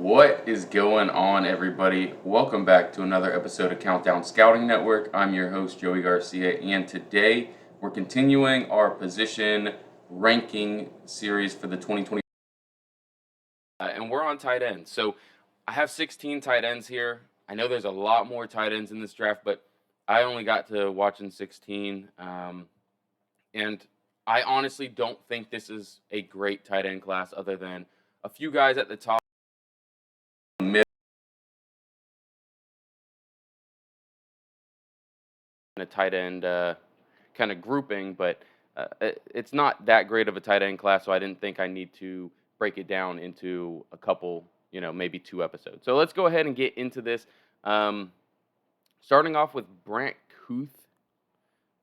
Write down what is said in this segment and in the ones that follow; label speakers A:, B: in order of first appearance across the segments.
A: What is going on, everybody? Welcome back to another episode of Countdown Scouting Network. I'm your host, Joey Garcia, and today we're continuing our position ranking series for the 2020. And we're on tight ends. So I have 16 tight ends here. I know there's a lot more tight ends in this draft, but I only got to watching 16. And I honestly don't think this is a great tight end class other than a few guys at the top. A tight end kind of grouping, but it's not that great of a tight end class, so I didn't think I need to break it down into a couple, maybe 2 episodes. So let's go ahead and get into this. Starting off with Brant Kuth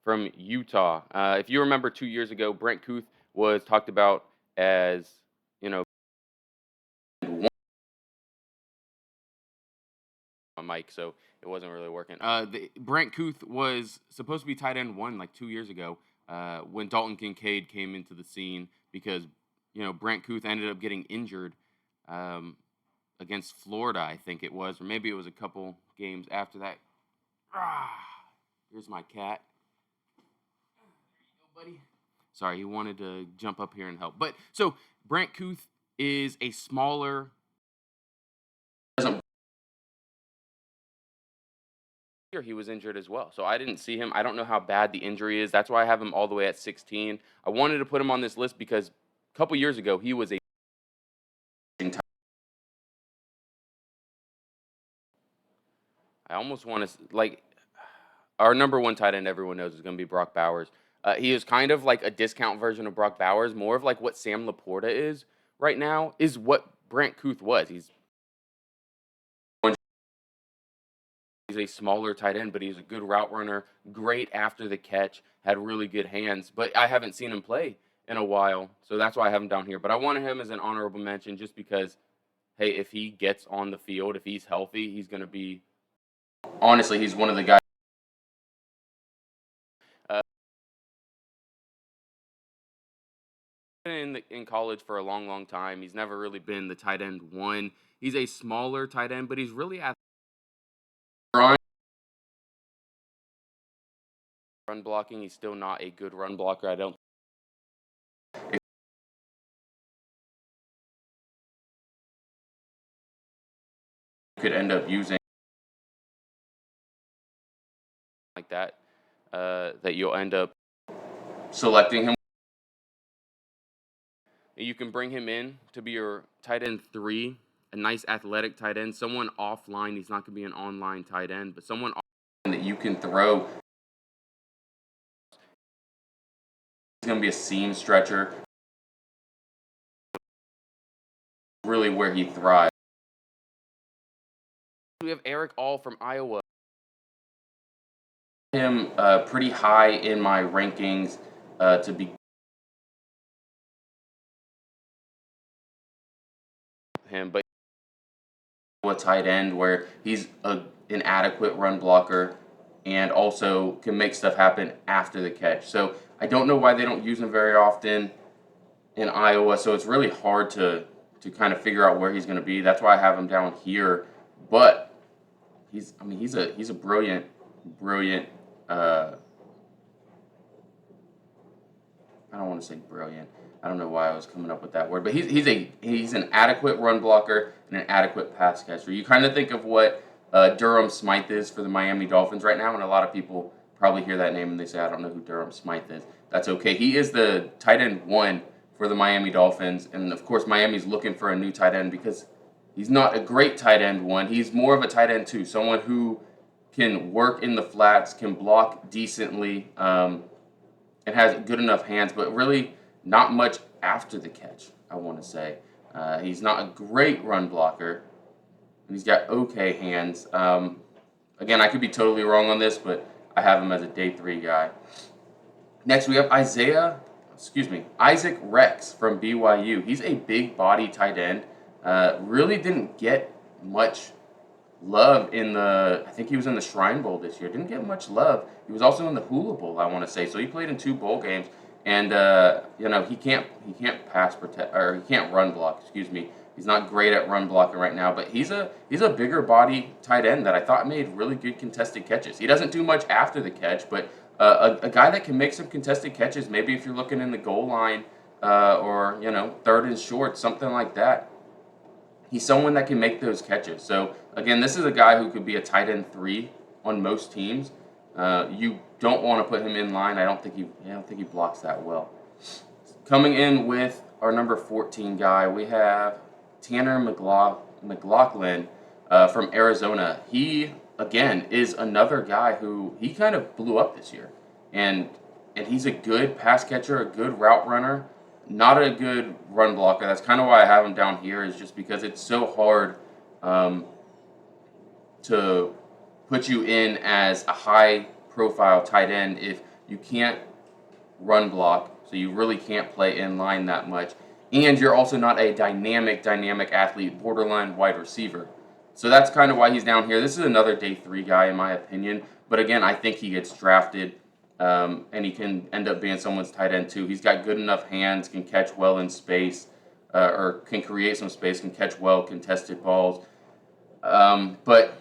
A: from Utah. If you remember 2 years ago, Brant Kuth was talked about as, on mic, so it wasn't really working. Brant Kuth was supposed to be tight end 1 like 2 years ago when Dalton Kincaid came into the scene because, Brant Kuth ended up getting injured against Florida, I think it was, or maybe it was a couple games after that. Here's my cat. There you go, buddy. Sorry, he wanted to jump up here and help. But so Brant Kuth is a smaller. He was injured as well, so I didn't see him. I don't know how bad the injury is. That's why I have him all the way at 16. I wanted to put him on this list because a couple years ago he was a I almost want to our number one tight end everyone knows is going to be Brock Bowers. He is kind of like a discount version of Brock Bowers, more of like what Sam Laporta is right now, is what Brant Kuth was. He's a smaller tight end, but he's a good route runner, great after the catch, had really good hands. But I haven't seen him play in a while, so that's why I have him down here. But I wanted him as an honorable mention just because, hey, if he gets on the field, if he's healthy, he's going to be. Honestly, he's one of the guys. Been in college for a long time. He's never really been the tight end 1. He's a smaller tight end, but he's really athletic. Run blocking, he's still not a good run blocker. I don't could end up using like that that you'll end up selecting him. You can bring him in to be your tight end 3, a nice athletic tight end, someone offline. He's not going to be an online tight end, but someone that you can throw. He's going to be a seam stretcher. Really where he thrives. We have Erick All from Iowa. Him pretty high in my rankings to be him, but a tight end where he's an adequate run blocker and also can make stuff happen after the catch. So I don't know why they don't use him very often in Iowa. So it's really hard to kind of figure out where he's going to be. That's why I have him down here. But he's a brilliant. I don't want to say brilliant. I don't know why I was coming up with that word, but he's an adequate run blocker and an adequate pass catcher. You kind of think of what Durham Smythe is for the Miami Dolphins right now, and a lot of people probably hear that name and they say, I don't know who Durham Smythe is. That's okay. He is the tight end 1 for the Miami Dolphins, and of course Miami's looking for a new tight end because he's not a great tight end 1. He's more of a tight end 2, someone who can work in the flats, can block decently, and has good enough hands, but really not much after the catch, I want to say. He's not a great run blocker, and he's got okay hands. Again, I could be totally wrong on this, but I have him as a day 3 guy. Next, we have Isaac Rex from BYU. He's a big body tight end. Really didn't get much love I think he was in the Shrine Bowl this year. Didn't get much love. He was also in the Hula Bowl, I want to say. So he played in 2 bowl games, and he can't pass protect, or he can't run block. He's not great at run blocking right now, but he's a bigger body tight end that I thought made really good contested catches. He doesn't do much after the catch, but a guy that can make some contested catches. Maybe if you're looking in the goal line or third and short, something like that. He's someone that can make those catches. So again, this is a guy who could be a tight end 3 on most teams. You don't want to put him in line. I don't think he blocks that well. Coming in with our number 14 guy, we have Tanner McLaughlin from Arizona. He again is another guy who he kind of blew up this year, and he's a good pass catcher, a good route runner, not a good run blocker. That's kind of why I have him down here, is just because it's so hard to put you in as a high profile tight end if you can't run block, so you really can't play in line that much, and you're also not a dynamic athlete, borderline wide receiver. So that's kind of why he's down here. This is another day 3 guy in my opinion, but again, I think he gets drafted and he can end up being someone's tight end too. He's got good enough hands, can catch well in space, or can create some space, can catch well contested balls, but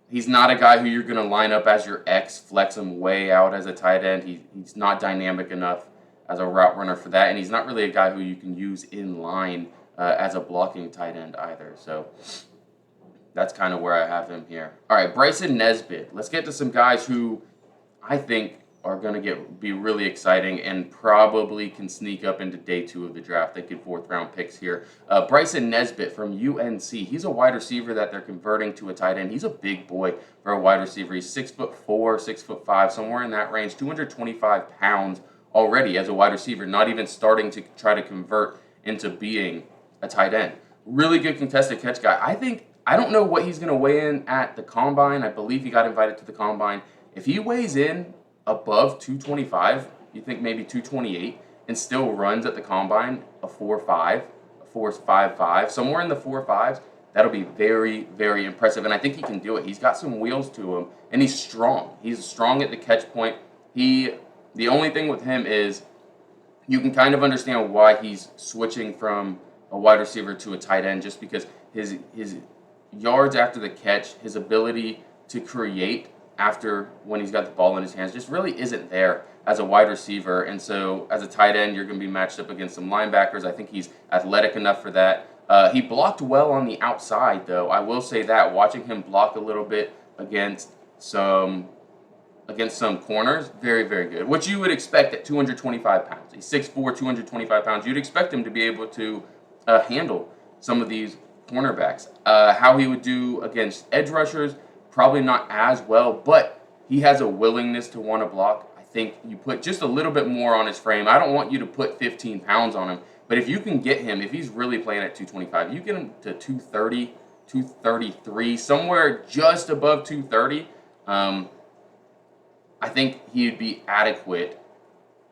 A: he's not a guy who you're going to line up as your X, flex him way out as a tight end. He's not dynamic enough as a route runner for that, and he's not really a guy who you can use in line as a blocking tight end either. So that's kind of where I have him here. All right, Bryson Nesbitt. Let's get to some guys who I think are going to be really exciting and probably can sneak up into day 2 of the draft. They get 4th round picks here. Bryson Nesbitt from UNC. He's a wide receiver that they're converting to a tight end. He's a big boy for a wide receiver. He's 6'4", 6'5", somewhere in that range. 225 pounds already as a wide receiver, not even starting to try to convert into being a tight end. Really good contested catch guy. I don't know what he's going to weigh in at the combine. I believe he got invited to the combine. If he weighs in above 225, you think maybe 228, and still runs at the combine a 4.5, a 4.55, somewhere in the 4.5s, that'll be very, very impressive. And I think he can do it. He's got some wheels to him, and he's strong. He's strong at the catch point. The only thing with him is you can kind of understand why he's switching from a wide receiver to a tight end, just because his yards after the catch, his ability to create after when he's got the ball in his hands just really isn't there as a wide receiver. And so as a tight end, you're going to be matched up against some linebackers. I think he's athletic enough for that. He blocked well on the outside, though. I will say that, watching him block a little bit against some corners, very, very good. What you would expect at 225 pounds. He's 6'4", 225 pounds. You'd expect him to be able to handle some of these cornerbacks. How he would do against edge rushers, probably not as well, but he has a willingness to want to block. I think you put just a little bit more on his frame. I don't want you to put 15 pounds on him, but if you can get him, if he's really playing at 225, you get him to 230, 233, somewhere just above 230. I think he'd be adequate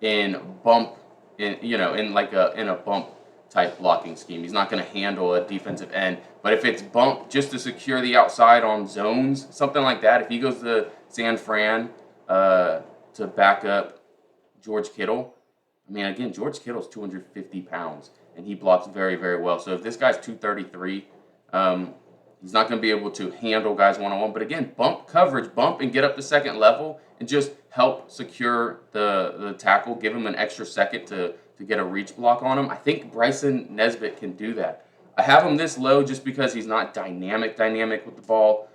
A: in bump, in a bump type blocking scheme. He's not going to handle a defensive end, but if it's bump just to secure the outside on zones, something like that, if he goes to San Fran to back up George Kittle, I mean, again, George Kittle's 250 pounds, and he blocks very, very well. So if this guy's 233, he's not going to be able to handle guys one-on-one. But again, bump coverage, bump and get up to second level and just help secure the tackle, give him an extra second to get a reach block on him. I think Bryson Nesbitt can do that. I have him this low just because he's not dynamic with the ball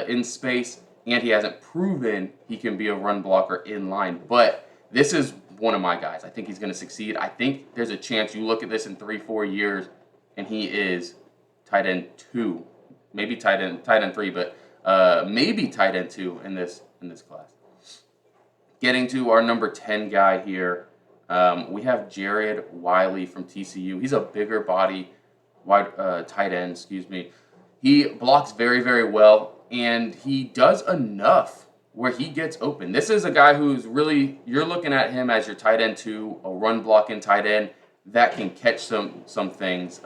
A: in space, and he hasn't proven he can be a run blocker in line. But this is one of my guys. I think he's going to succeed. I think there's a chance you look at this in 3-4 years, and he is tight end 2, maybe tight end 3, but maybe tight end 2 in this class. Getting to our number 10 guy here, we have Jared Wiley from TCU. He's a bigger body tight end, He blocks very, very well, and he does enough where he gets open. This is a guy who's really, you're looking at him as your tight end 2, a run blocking tight end that can catch some things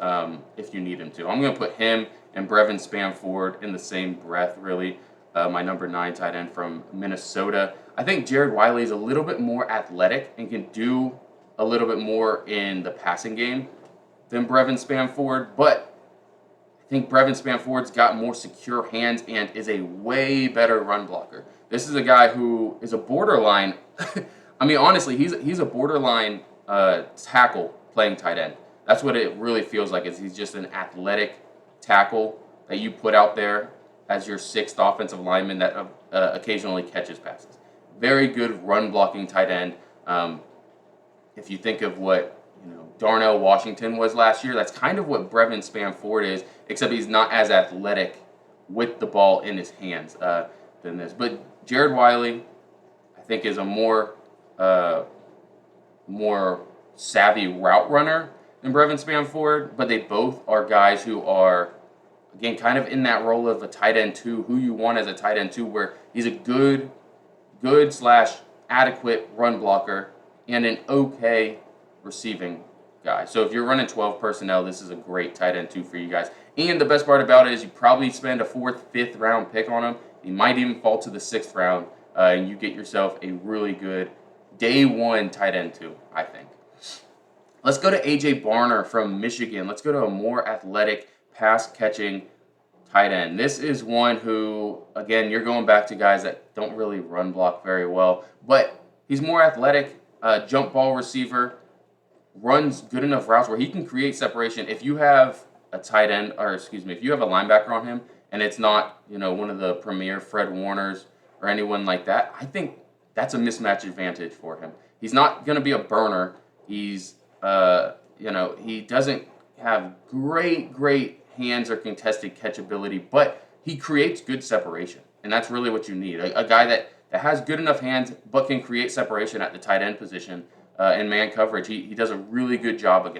A: if you need him to. I'm going to put him and Brevin Spanford in the same breath, really. My number 9 tight end from Minnesota. I think Jared Wiley is a little bit more athletic and can do a little bit more in the passing game than Brevin Spanford, but think Brevin Spanford's got more secure hands and is a way better run blocker. This is a guy who is a borderline. I mean, honestly, he's a borderline tackle playing tight end. That's what it really feels like. Is he's just an athletic tackle that you put out there as your sixth offensive lineman that occasionally catches passes. Very good run blocking tight end. If you think of what Darnell Washington was last year, that's kind of what Brevin Spanford is, except he's not as athletic with the ball in his hands than this. But Jared Wiley, I think, is a more savvy route runner than Brevin Spanford, but they both are guys who are, again, kind of in that role of a tight end two, who you want as a tight end two, where he's a good / adequate run blocker and an okay receiving guy. So if you're running 12 personnel, this is a great tight end two for you guys. And the best part about it is you probably spend a 4th, 5th round pick on him. He might even fall to the 6th round, and you get yourself a really good day one tight end two, I think. Let's go to AJ Barner from Michigan. Let's go to a more athletic, pass-catching tight end. This is one who, again, you're going back to guys that don't really run block very well, but he's more athletic, jump ball receiver, runs good enough routes where he can create separation. If you have a tight end, if you have a linebacker on him, and it's not, one of the premier Fred Warners or anyone like that, I think that's a mismatch advantage for him. He's not going to be a burner. He's, he doesn't have great hands or contested catchability, but he creates good separation, and that's really what you need. A guy that has good enough hands but can create separation at the tight end position in man coverage. He does a really good job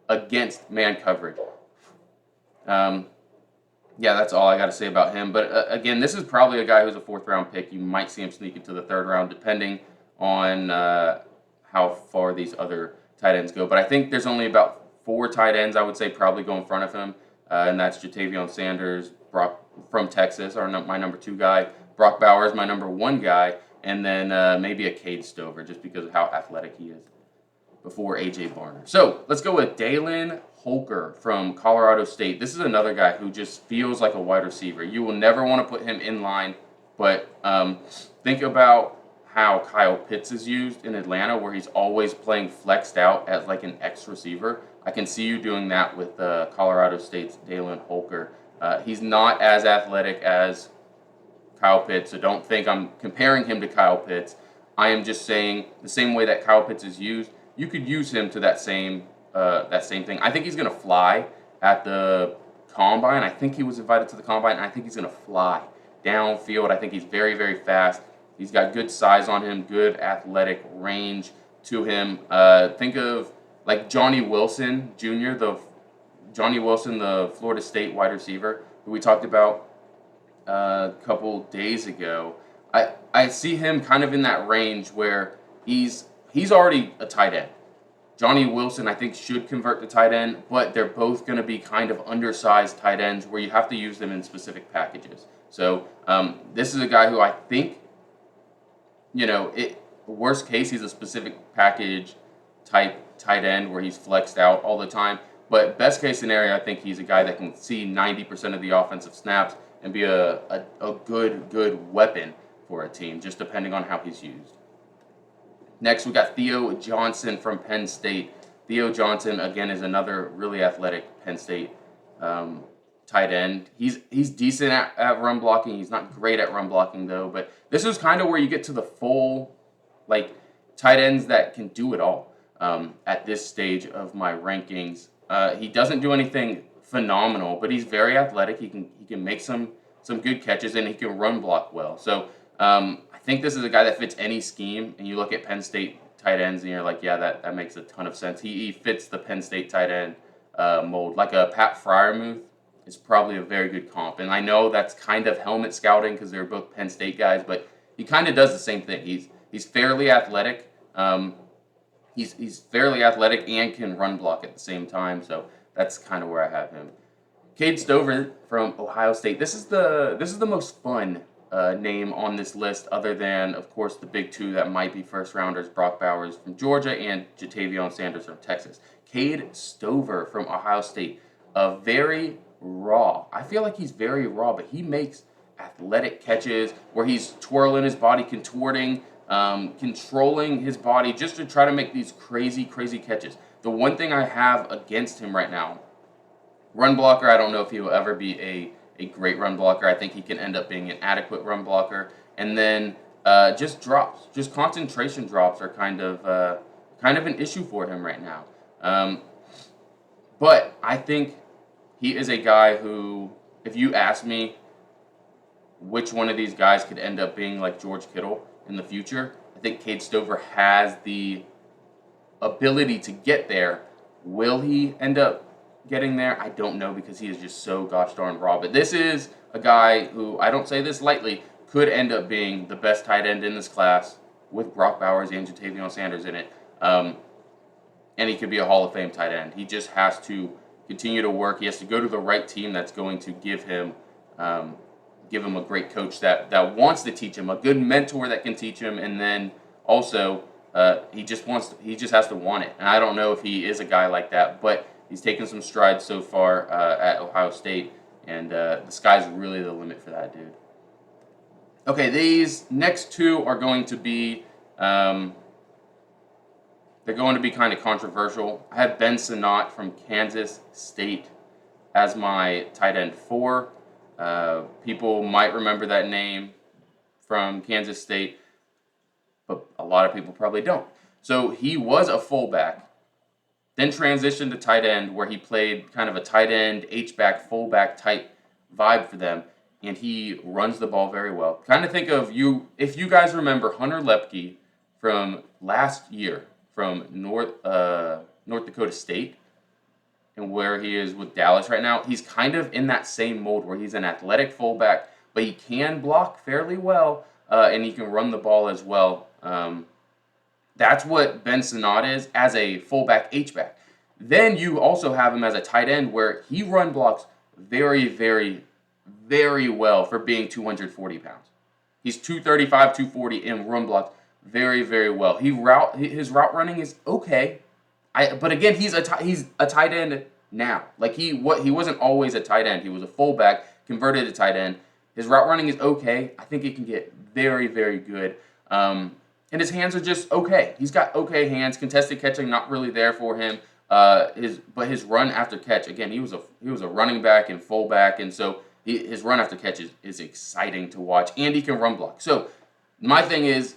A: against man coverage. That's all I got to say about him. But again, this is probably a guy who's a 4th round pick. You might see him sneak into the 3rd round, depending on how far these other tight ends go. But I think there's only about 4 tight ends I would say probably go in front of him, and that's Jatavion Sanders, Brock from Texas, my number 2 guy. Brock Bowers, my number 1 guy, and then maybe a Cade Stover, just because of how athletic he is, before AJ Barner. So let's go with Dallin Holker from Colorado State. This is another guy who just feels like a wide receiver. You will never want to put him in line, but think about how Kyle Pitts is used in Atlanta, where he's always playing flexed out as like an X receiver. I can see you doing that with Colorado State's Dallin Holker. He's not as athletic as Kyle Pitts, so don't think I'm comparing him to Kyle Pitts. I am just saying the same way that Kyle Pitts is used, you could use him to that same thing. I think he's going to fly at the combine. I think he was invited to the combine, and I think he's going to fly downfield. I think he's very, very fast. He's got good size on him, good athletic range to him. Think of like Johnny Wilson Jr., the Florida State wide receiver who we talked about a couple days ago. I see him kind of in that range where he's already a tight end. Johnny Wilson, I think, should convert to tight end, but they're both going to be kind of undersized tight ends where you have to use them in specific packages. So this is a guy who I think, worst case, he's a specific package type tight end where he's flexed out all the time. But best case scenario, I think he's a guy that can see 90% of the offensive snaps and be a good weapon for a team, just depending on how he's used. Next, we got Theo Johnson from Penn State. Theo Johnson, again, is another really athletic Penn State tight end. He's decent at run blocking. He's not great at run blocking, though. But this is kind of where you get to the full, tight ends that can do it all at this stage of my rankings. He doesn't do anything phenomenal, but he's very athletic. He can make some good catches, and he can run block well. So I think this is a guy that fits any scheme, and you look at Penn State tight ends, and you're like, yeah, that makes a ton of sense. He fits the Penn State tight end mold. Like a Pat Freiermuth is probably a very good comp, and I know that's kind of helmet scouting because they're both Penn State guys, but he kind of does the same thing. He's fairly athletic. He's fairly athletic and can run block at the same time, so that's kind of where I have him. Cade Stover from Ohio State. This is the most fun name on this list, other than, of course, the big 2 that might be first rounders: Brock Bowers from Georgia and Jatavion Sanders from Texas. Cade Stover from Ohio State. very raw. I feel like he's very raw, but he makes athletic catches where he's twirling his body, contorting, controlling his body just to try to make these crazy, crazy catches. The one thing I have against him right now, run blocker, I don't know if he will ever be a great run blocker. I think he can end up being an adequate run blocker. And then just drops, just concentration drops are kind of an issue for him right now. But I think he is a guy who, if you ask me which one of these guys could end up being like George Kittle in the future, I think Cade Stover has the ability to get there. Will he end up getting there? I don't know because he is just so gosh darn raw. But this is a guy who, I don't say this lightly, could end up being the best tight end in this class with Brock Bowers and Jatavion Sanders in it. And he could be a Hall of Fame tight end. He just has to continue to work. He has to go to the right team that's going to give him a great coach that wants to teach him, a good mentor that can teach him, and then also he just has to want it. And I don't know if he is a guy like that, but he's taken some strides so far at Ohio State, and the sky's really the limit for that dude. Okay, these next two are going to be they're going to be kind of controversial. I have Ben Sinnott from Kansas State as my tight end 4. People might remember that name from Kansas State, but a lot of people probably don't. So he was a fullback, then transitioned to tight end, where he played kind of a tight end, H-back, fullback type vibe for them, and he runs the ball very well. Kind of think of if you guys remember Hunter Lepke from last year from North Dakota State, and where he is with Dallas right now, he's kind of in that same mold where he's an athletic fullback, but he can block fairly well, and he can run the ball as well. That's what Ben Sinnott is as a fullback H-back. Then you also have him as a tight end where he run blocks very, very, very well for being 240 pounds. He's 235, 240 and run blocks very, very well. His route running is okay. But again, he's a tight end now. Like he wasn't always a tight end. He was a fullback, converted to tight end. His route running is okay. I think it can get very, very good. And his hands are just okay. He's got okay hands. Contested catching not really there for him. But his run after catch, again, he was a running back and fullback, and so his run after catch is exciting to watch, and he can run block. So my thing is,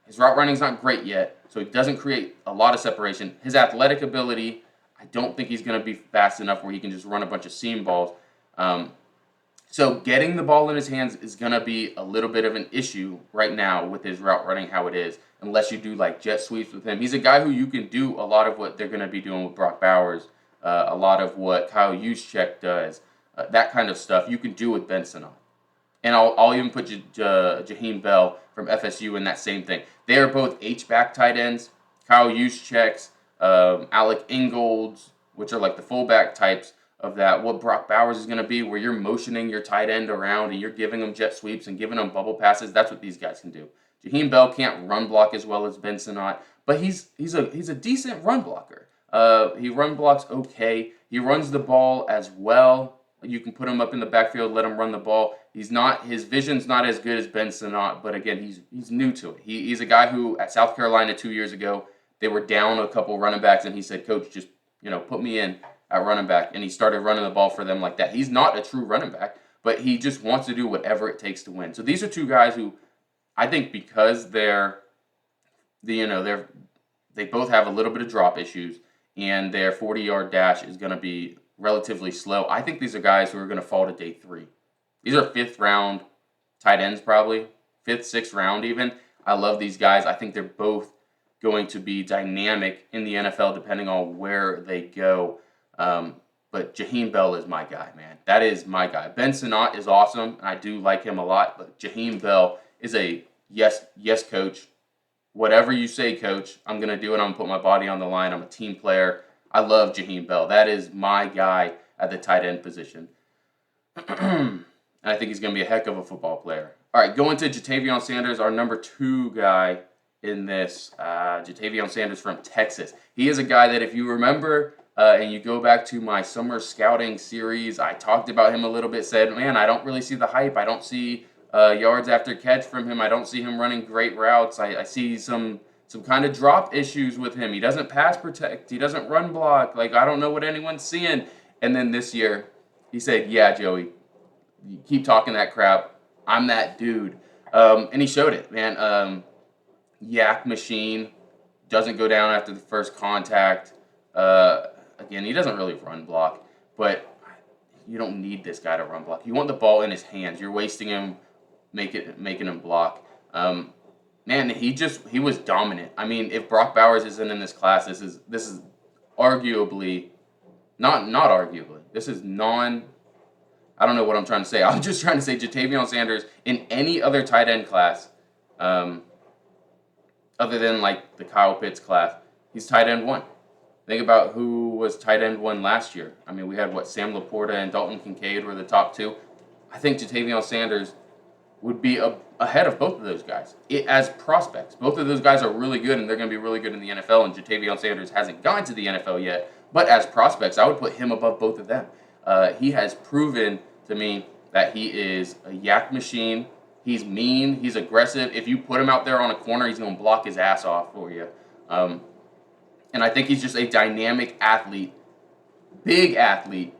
A: his route running is not great yet, so he doesn't create a lot of separation. His athletic ability, I don't think he's going to be fast enough where he can just run a bunch of seam balls. So getting the ball in his hands is going to be a little bit of an issue right now with his route running how it is, unless you do like jet sweeps with him. He's a guy who you can do a lot of what they're going to be doing with Brock Bowers, a lot of what Kyle Juszczyk does, that kind of stuff you can do with Ben Sinnott. And I'll even put Jaheim Bell from FSU in that same thing. They are both H-back tight ends. Kyle Juszczyk, Alec Ingold's, which are like the fullback types of that. What Brock Bowers is going to be, where you're motioning your tight end around and you're giving them jet sweeps and giving them bubble passes. That's what these guys can do. Jaheim Bell can't run block as well as Ben Sinnott, but he's a decent run blocker. He run blocks okay. He runs the ball as well. You can put him up in the backfield, let him run the ball. His vision's not as good as Ben Sinnott, but again, he's new to it. He's a guy who at South Carolina 2 years ago, they were down a couple running backs, and he said, "Coach, just put me in at running back," and he started running the ball for them like that. He's not a true running back, but he just wants to do whatever it takes to win. So these are two guys who, I think, because they both have a little bit of drop issues, and their 40-yard dash is going to be relatively slow. I think these are guys who are going to fall to day 3. These are 5th round tight ends, probably 5th, 6th round even. I love these guys. I think they're both going to be dynamic in the NFL depending on where they go. But Jaheim Bell is my guy, man. That is my guy. Ben Sinnott is awesome. I do like him a lot, but Jaheim Bell is a yes, coach. Whatever you say, coach, I'm going to do it. I'm going to put my body on the line. I'm a team player. I love Jaheim Bell. That is my guy at the tight end position. And I think he's going to be a heck of a football player. All right, going to Jatavion Sanders, our number 2 guy in this. Jatavion Sanders from Texas. He is a guy that if you remember and you go back to my summer scouting series, I talked about him a little bit, said, man, I don't really see the hype. I don't see yards after catch from him. I don't see him running great routes. I see some kind of drop issues with him. He doesn't pass protect. He doesn't run block. Like, I don't know what anyone's seeing. And then this year, he said, yeah, Joey, you keep talking that crap. I'm that dude. And he showed it, man. Yak machine, doesn't go down after the first contact. Again, he doesn't really run block, but you don't need this guy to run block. You want the ball in his hands. You're wasting him, making him block. Man, he was dominant. I mean, if Brock Bowers isn't in this class, this is arguably, not arguably, this is I don't know what I'm trying to say. I'm just trying to say Ja'Tavion Sanders in any other tight end class, other than like the Kyle Pitts class, he's tight end 1. Think about who was tight end 1 last year. I mean, we had Sam Laporta and Dalton Kincaid were the top 2. I think Ja'Tavion Sanders would be ahead of both of those guys as prospects. Both of those guys are really good, and they're going to be really good in the NFL, and Ja'Tavion Sanders hasn't gone to the NFL yet. But as prospects, I would put him above both of them. He has proven to me that he is a yak machine. He's mean. He's aggressive. If you put him out there on a corner, he's going to block his ass off for you. And I think he's just a dynamic athlete, big athlete,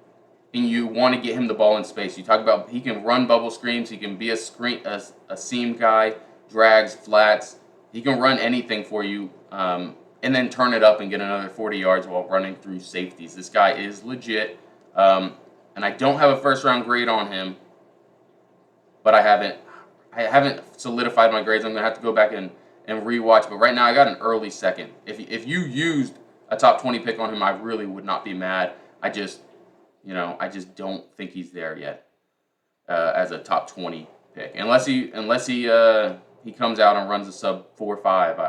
A: and you want to get him the ball in space. You talk about he can run bubble screens. He can be a seam guy, drags, flats. He can run anything for you, and then turn it up and get another 40 yards while running through safeties. This guy is legit, and I don't have a first-round grade on him, but I haven't solidified my grades. I'm going to have to go back and rewatch. But right now, I got an early second. If you used a top 20 pick on him, I really would not be mad. I just don't think he's there yet as a top 20 pick. Unless he comes out and runs a sub 4.5,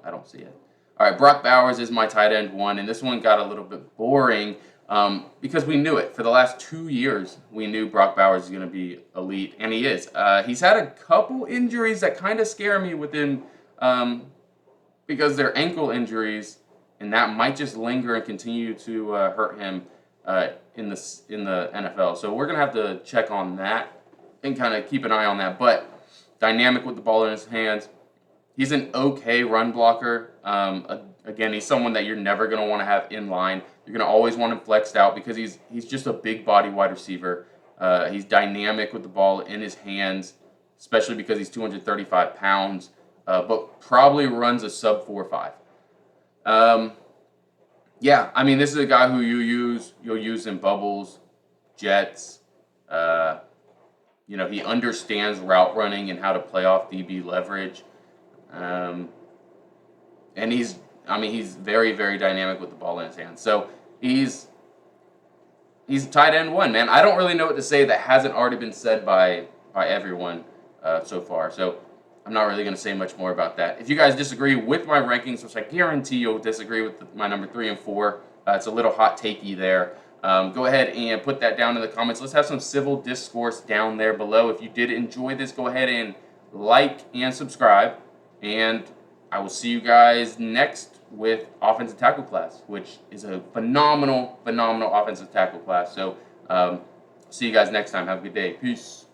A: I don't see it. All right, Brock Bowers is my tight end 1, and this one got a little bit boring because we knew it. For the last 2 years, we knew Brock Bowers is going to be elite, and he is. He's had a couple injuries that kind of scare me with him. Because they're ankle injuries, and that might just linger and continue to hurt him in the NFL. So we're gonna have to check on that and kind of keep an eye on that. But dynamic with the ball in his hands. He's an okay run blocker. Again, he's someone that you're never gonna want to have in line. You're gonna always want him flexed out because he's just a big body wide receiver. He's dynamic with the ball in his hands, especially because he's 235 pounds. But probably runs a sub 4.5. Yeah, I mean, this is a guy who you'll use in bubbles, jets. He understands route running and how to play off DB leverage. And he's very, very dynamic with the ball in his hands. So he's tight end 1, man. I don't really know what to say that hasn't already been said by everyone so far. So I'm not really going to say much more about that. If you guys disagree with my rankings, which I guarantee you'll disagree with my number 3 and 4, it's a little hot takey there. Go ahead and put that down in the comments. Let's have some civil discourse down there below. If you did enjoy this, go ahead and like and subscribe. And I will see you guys next with offensive tackle class, which is a phenomenal offensive tackle class. So see you guys next time. Have a good day. Peace.